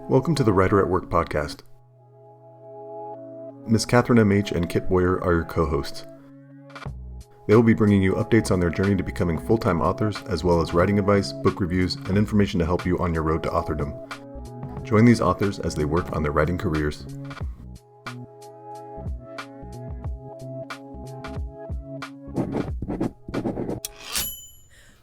Welcome to the Writer at Work podcast. Ms. Catherine M.H. and Kit Boyer are your co-hosts. They will be bringing you updates on their journey to becoming full-time authors, as well as writing advice, book reviews, and information to help you on your road to authordom. Join these authors as they work on their writing careers.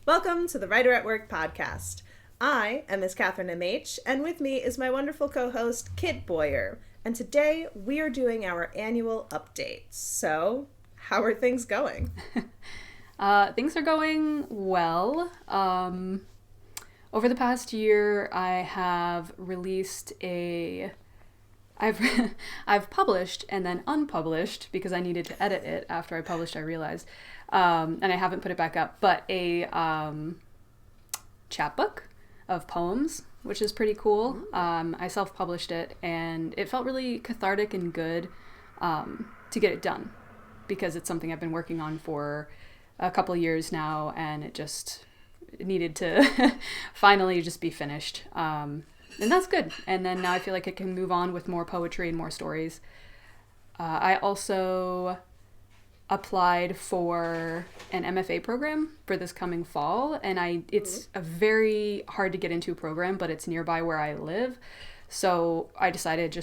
Welcome to the Writer at Work podcast. I am Ms. Catherine M.H., and with me is my wonderful co-host, Kit Boyer. And today we are doing our annual updates. So, how are things going? Things are going well. Over the past year, I have released I've published and then unpublished because I needed to edit it after I published, I realized. And I haven't put it back up, but a chapbook of poems, which is pretty cool. I self-published it, and it felt really cathartic and good to get it done because it's something I've been working on for a couple years now, and it needed to finally just be finished. And that's good. And then now I feel like I can move on with more poetry and more stories. I also applied for an MFA program for this coming fall, and it's a very hard to get into program, but it's nearby where I live. So I decided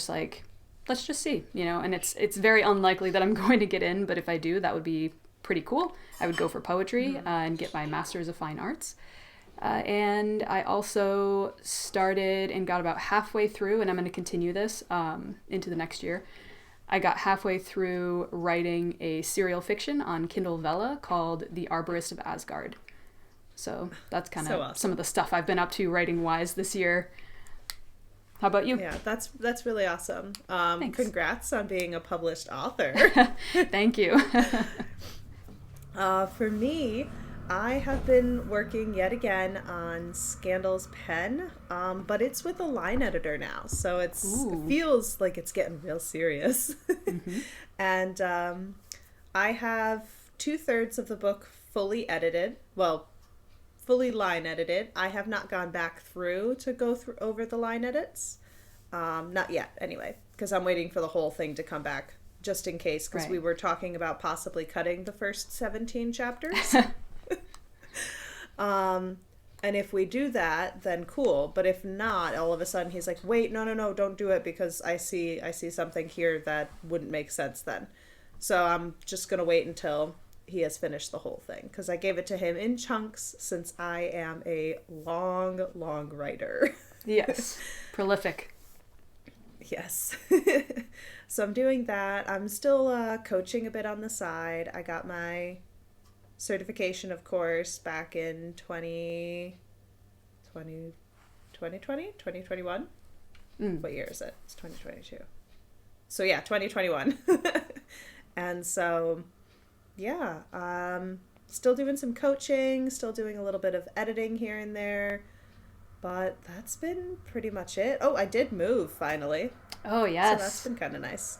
let's just see, and it's very unlikely that I'm going to get in, but if I do, that would be pretty cool. I would go for poetry and get my Master's of Fine Arts. And I also started and got about halfway through, and I'm going to continue this into the next year. I got halfway through writing a serial fiction on Kindle Vella called The Arborist of Asgard. So that's kind of awesome. Some of the stuff I've been up to writing-wise this year. How about you? Yeah, that's really awesome. Thanks. Congrats on being a published author. Thank you. For me, I have been working yet again on Scandal's pen, but it's with a line editor now, so it feels like it's getting real serious. Mm-hmm. And I have 2/3 of the book fully edited, fully line edited. I have not gone back through to go over the line edits, not yet anyway, because I'm waiting for the whole thing to come back, just in case, because we were talking about possibly cutting the first 17 chapters. And if we do that, then cool. But if not, all of a sudden he's like, wait, no, don't do it because I see something here that wouldn't make sense then. So I'm just going to wait until he has finished the whole thing, because I gave it to him in chunks since I am a long writer. Yes. Prolific. Yes. So I'm doing that. I'm still coaching a bit on the side. I got my certification, of course, back in 2021? What year is it? It's 2022. So yeah, 2021. And so, yeah, still doing some coaching, still doing a little bit of editing here and there, but that's been pretty much it. Oh, I did move, finally. Oh, yes. So that's been kind of nice.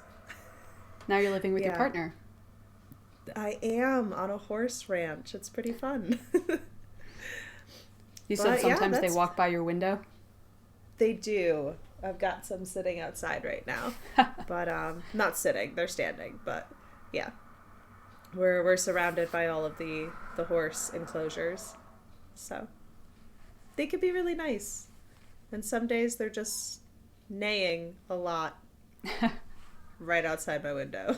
Now you're living with your partner. I am on a horse ranch. It's pretty fun. You said sometimes they walk by your window? They do. I've got some sitting outside right now. But not sitting, they're standing, but yeah. We're surrounded by all of the horse enclosures. So they could be really nice. And some days they're just neighing a lot. Right outside my window.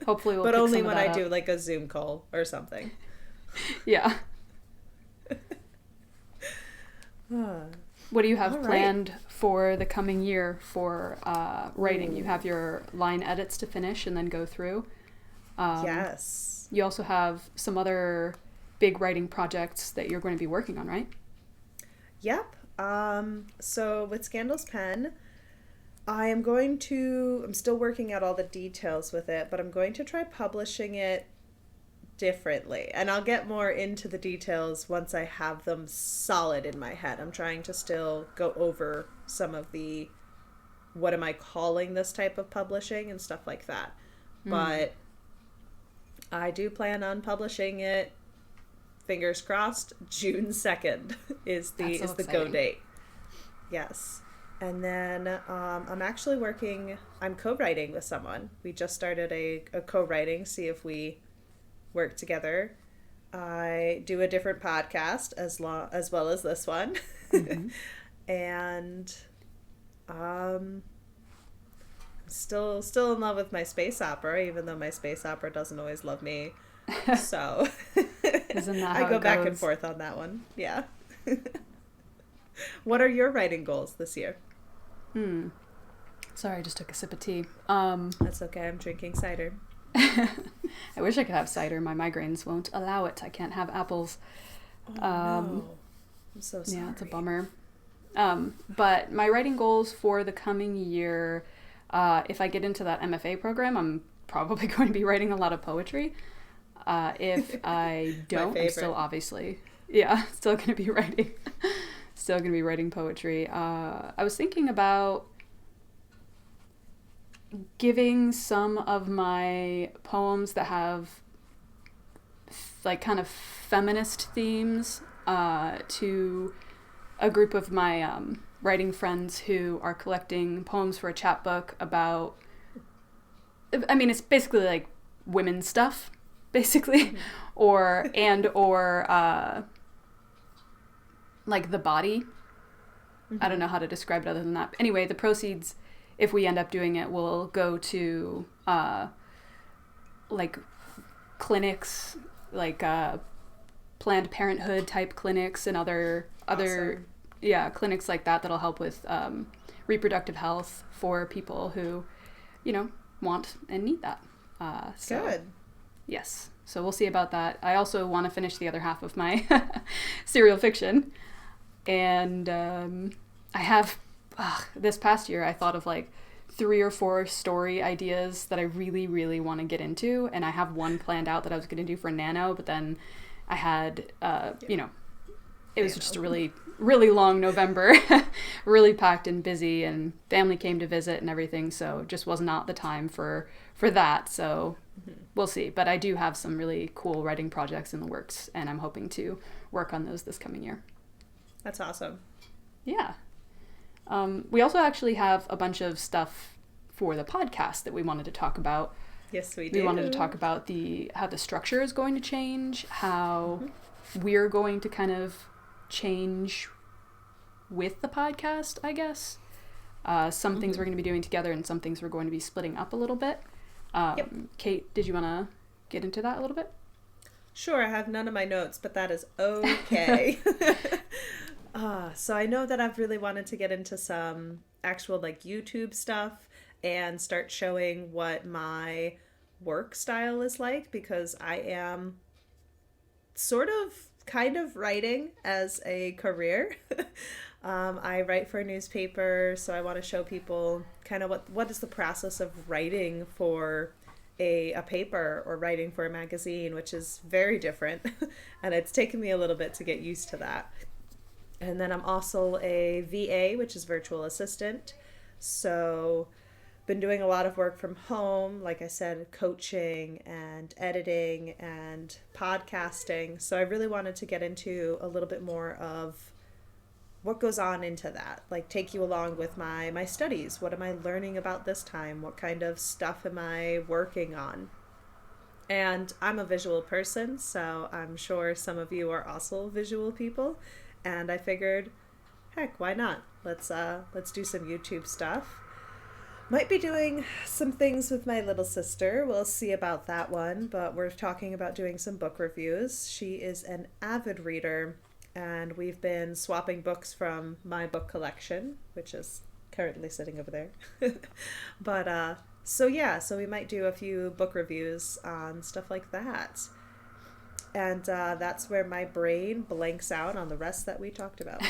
Hopefully we'll but pick only some of when that I up. do like a Zoom call or something. Yeah. What do you have planned for the coming year for writing? You have your line edits to finish and then go through. Yes. You also have some other big writing projects that you're going to be working on, right? Yep. So with Scandal's pen, I'm still working out all the details with it, but I'm going to try publishing it differently. And I'll get more into the details once I have them solid in my head. I'm trying to still go over some of the, what am I calling this type of publishing and stuff like that. But I do plan on publishing it, fingers crossed, June 2nd is the go date. Yes. And then I'm co-writing with someone. We just started a co-writing, see if we work together. I do a different podcast as well as this one. Mm-hmm. And still in love with my space opera, even though my space opera doesn't always love me. So Isn't that I how go it back and goes? forth on that one. Yeah. What are your writing goals this year? Sorry, I just took a sip of tea. That's okay. I'm drinking cider. I wish I could have cider. My migraines won't allow it. I can't have apples. Oh, no. I'm so sorry. Yeah, it's a bummer. But my writing goals for the coming year, if I get into that MFA program, I'm probably going to be writing a lot of poetry. If I don't, I'm still obviously, still going to be writing. Still going to be writing poetry. I was thinking about giving some of my poems that have like kind of feminist themes to a group of my writing friends who are collecting poems for a chapbook about, I mean, it's basically like women's stuff, basically, or like the body. I don't know how to describe it other than that. But anyway, the proceeds, if we end up doing it, will go to like clinics, like Planned Parenthood type clinics and other Awesome. clinics like that that'll help with reproductive health for people who, want and need that. So, Good. yes. So we'll see about that. I also want to finish the other half of my serial fiction. And I have, this past year, I thought of like 3 or 4 story ideas that I really, really want to get into. And I have one planned out that I was going to do for Nano, but then I had, it was just a really, really long November, really packed and busy, and family came to visit and everything. So it just was not the time for that. So we'll see. But I do have some really cool writing projects in the works, and I'm hoping to work on those this coming year. That's awesome. Yeah. We also actually have a bunch of stuff for the podcast that we wanted to talk about. Yes, we do. We wanted to talk about how the structure is going to change, how we're going to kind of change with the podcast, I guess. Some things we're going to be doing together and some things we're going to be splitting up a little bit. Yep. Kate, did you want to get into that a little bit? Sure, I have none of my notes, but that is okay. So I know that I've really wanted to get into some actual like YouTube stuff and start showing what my work style is like, because I am sort of kind of writing as a career. I write for a newspaper, so I want to show people kind of what is the process of writing for a paper or writing for a magazine, which is very different. And it's taken me a little bit to get used to that. And then I'm also a VA, which is virtual assistant. So been doing a lot of work from home, like I said, coaching and editing and podcasting. So I really wanted to get into a little bit more of what goes on into that, like take you along with my studies. What am I learning about this time? What kind of stuff am I working on? And I'm a visual person, so I'm sure some of you are also visual people. And I figured, heck, why not? Let's do some YouTube stuff. Might be doing some things with my little sister. We'll see about that one, but we're talking about doing some book reviews. She is an avid reader, and we've been swapping books from my book collection, which is currently sitting over there. But so we might do a few book reviews on stuff like that. And that's where my brain blanks out on the rest that we talked about.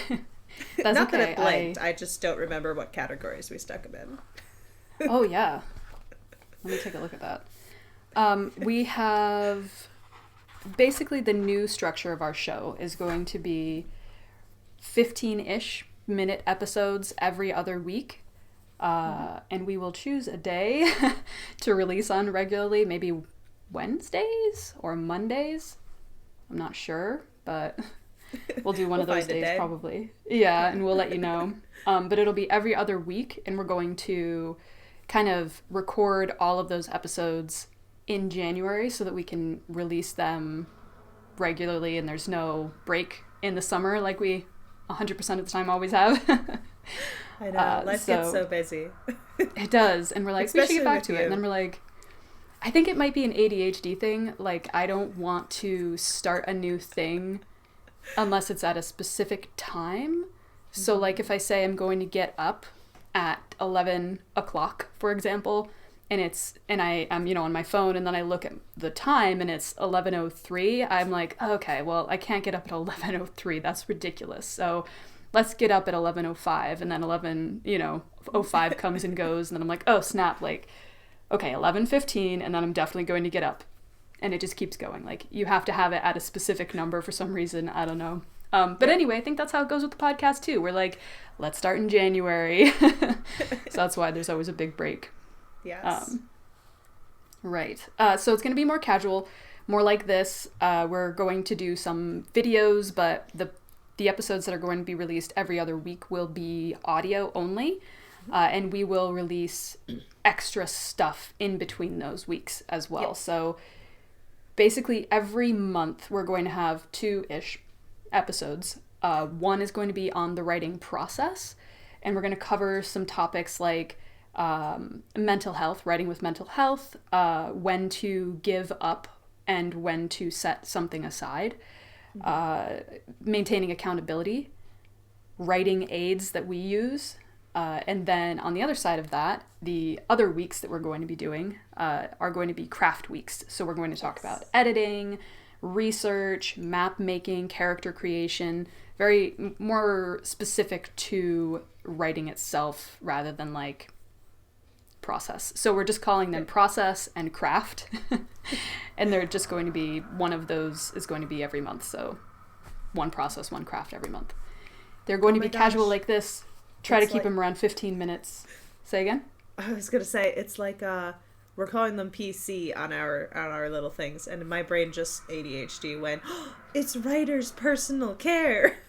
That's Not okay. that it blanked, I just don't remember what categories we stuck them in. Oh, yeah. Let me take a look at that. We have basically the new structure of our show is going to be 15-ish minute episodes every other week. And we will choose a day to release on regularly, maybe Wednesdays or Mondays. I'm not sure, but We'll do one of those days probably. Yeah, and we'll let you know. But it'll be every other week, and we're going to kind of record all of those episodes in January so that we can release them regularly and there's no break in the summer like we 100% of the time always have. I know. Life gets so busy. It does. And we're like, we should get back to it. And then we're like, I think it might be an ADHD thing. Like, I don't want to start a new thing unless it's at a specific time. So, like, if I say I'm going to get up at 11 o'clock, for example, and I'm, on my phone, and then I look at the time and it's 11:03, I'm like, okay, well, I can't get up at 11:03. That's ridiculous. So let's get up at 11:05, and then 11:05 comes and goes, and then I'm like, oh, snap, like, okay, 11:15, and then I'm definitely going to get up. And it just keeps going. Like, you have to have it at a specific number for some reason. I don't know. But anyway, I think that's how it goes with the podcast too. We're like, let's start in January. So that's why there's always a big break. Yes. Right. So it's going to be more casual, more like this. We're going to do some videos, but the episodes that are going to be released every other week will be audio only. And we will release extra stuff in between those weeks as well. Yep. So basically every month we're going to have 2-ish episodes. One is going to be on the writing process, and we're going to cover some topics like mental health, writing with mental health, when to give up and when to set something aside, maintaining accountability, writing aids that we use, and then on the other side of that, the other weeks that we're going to be doing are going to be craft weeks. So we're going to talk about editing, research, map making, character creation, very more specific to writing itself rather than like process. So we're just calling them process and craft. And they're just going to be, one of those is going to be every month. So one process, one craft every month. They're going to be casual like this. Try to keep them around 15 minutes. Say again? I was going to say, it's like we're calling them PC on our little things, and my brain just ADHD went, oh, it's writer's personal care.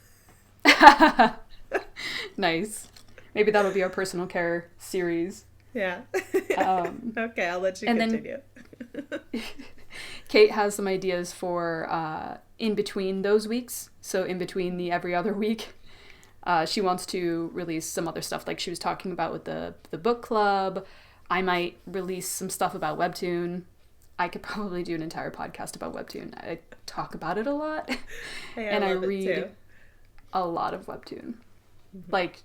Nice. Maybe that'll be our personal care series. Yeah. Okay, I'll let you continue. Kate has some ideas for in between those weeks. So in between the every other week, she wants to release some other stuff like she was talking about with the book club. I might release some stuff about webtoon. I could probably do an entire podcast about webtoon. I talk about it a lot. Hey, and I love read it too. A lot of webtoon. Like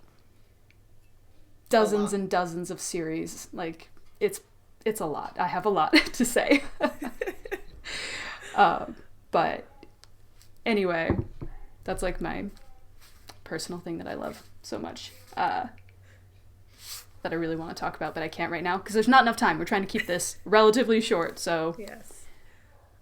dozens and dozens of series. Like it's a lot. I have a lot to say. But anyway, that's like my personal thing that I love so much. That I really want to talk about, but I can't right now because there's not enough time. We're trying to keep this relatively short, so yes.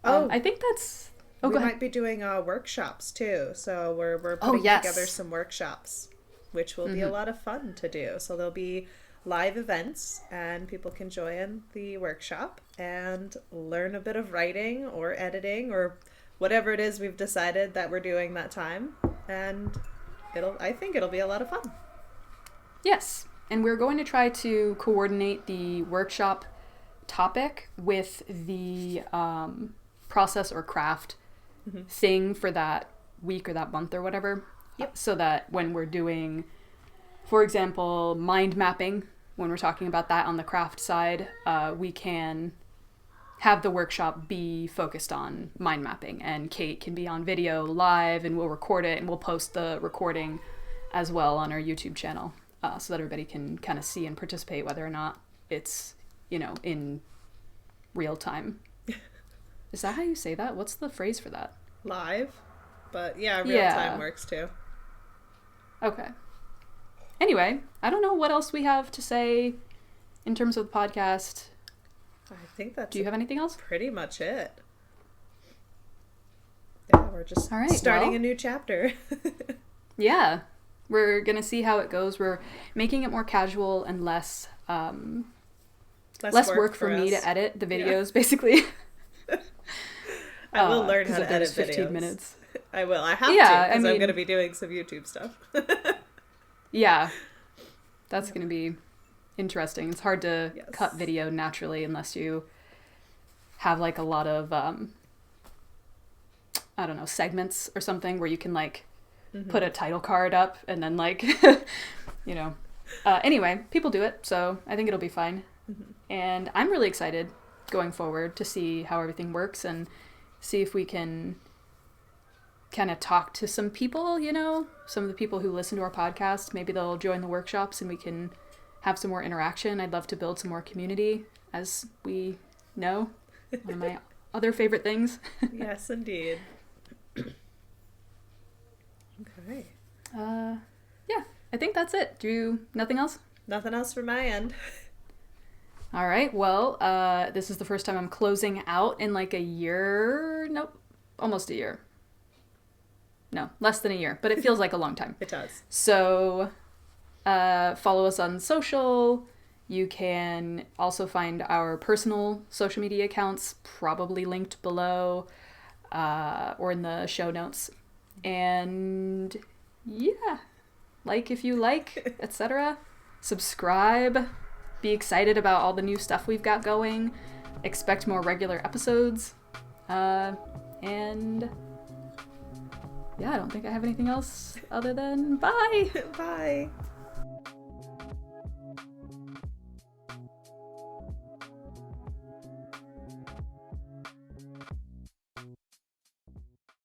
I think that's. We might be doing workshops too, so we're putting together some workshops, which will be a lot of fun to do. So there'll be live events, and people can join the workshop and learn a bit of writing or editing or whatever it is we've decided that we're doing that time, and I think it'll be a lot of fun. Yes. And we're going to try to coordinate the workshop topic with the process or craft thing for that week or that month or whatever. Yep. So that when we're doing, for example, mind mapping, when we're talking about that on the craft side, we can have the workshop be focused on mind mapping. And Kate can be on video live, and we'll record it, and we'll post the recording as well on our YouTube channel. So that everybody can kind of see and participate whether or not it's, in real time. Is that how you say that? What's the phrase for that? Live. But yeah, real time works too. Okay. Anyway, I don't know what else we have to say in terms of the podcast. I think that's Do you have anything else? Pretty much it. Yeah, we're just starting a new chapter. Yeah. We're going to see how it goes. We're making it more casual and less work for me to edit the videos, basically. I will learn how to edit 15 videos. minutes. I will. I have to, Yeah, because I'm going to be doing some YouTube stuff. Yeah. That's going to be interesting. It's hard to Yes. cut video naturally unless you have like a lot of, I don't know, segments or something where you can like put a title card up and then like, you know. Anyway, people do it, so I think it'll be fine. And I'm really excited going forward to see how everything works and see if we can kind of talk to some people, you know, some of the people who listen to our podcast. Maybe they'll join the workshops and we can have some more interaction. I'd love to build some more community, as we know. One of my other favorite things. Yes, indeed. Okay. Yeah, I think that's it. Nothing else? Nothing else from my end. All right. Well, this is the first time I'm closing out in like a year. Nope. Almost a year. No, less than a year, but it feels like a long time. It does. So, follow us on social. You can also find our personal social media accounts, probably linked below, or in the show notes. And yeah, like if you like, etc. Subscribe. Be excited about all the new stuff we've got going. Expect more regular episodes. And yeah, I don't think I have anything else other than bye. Bye.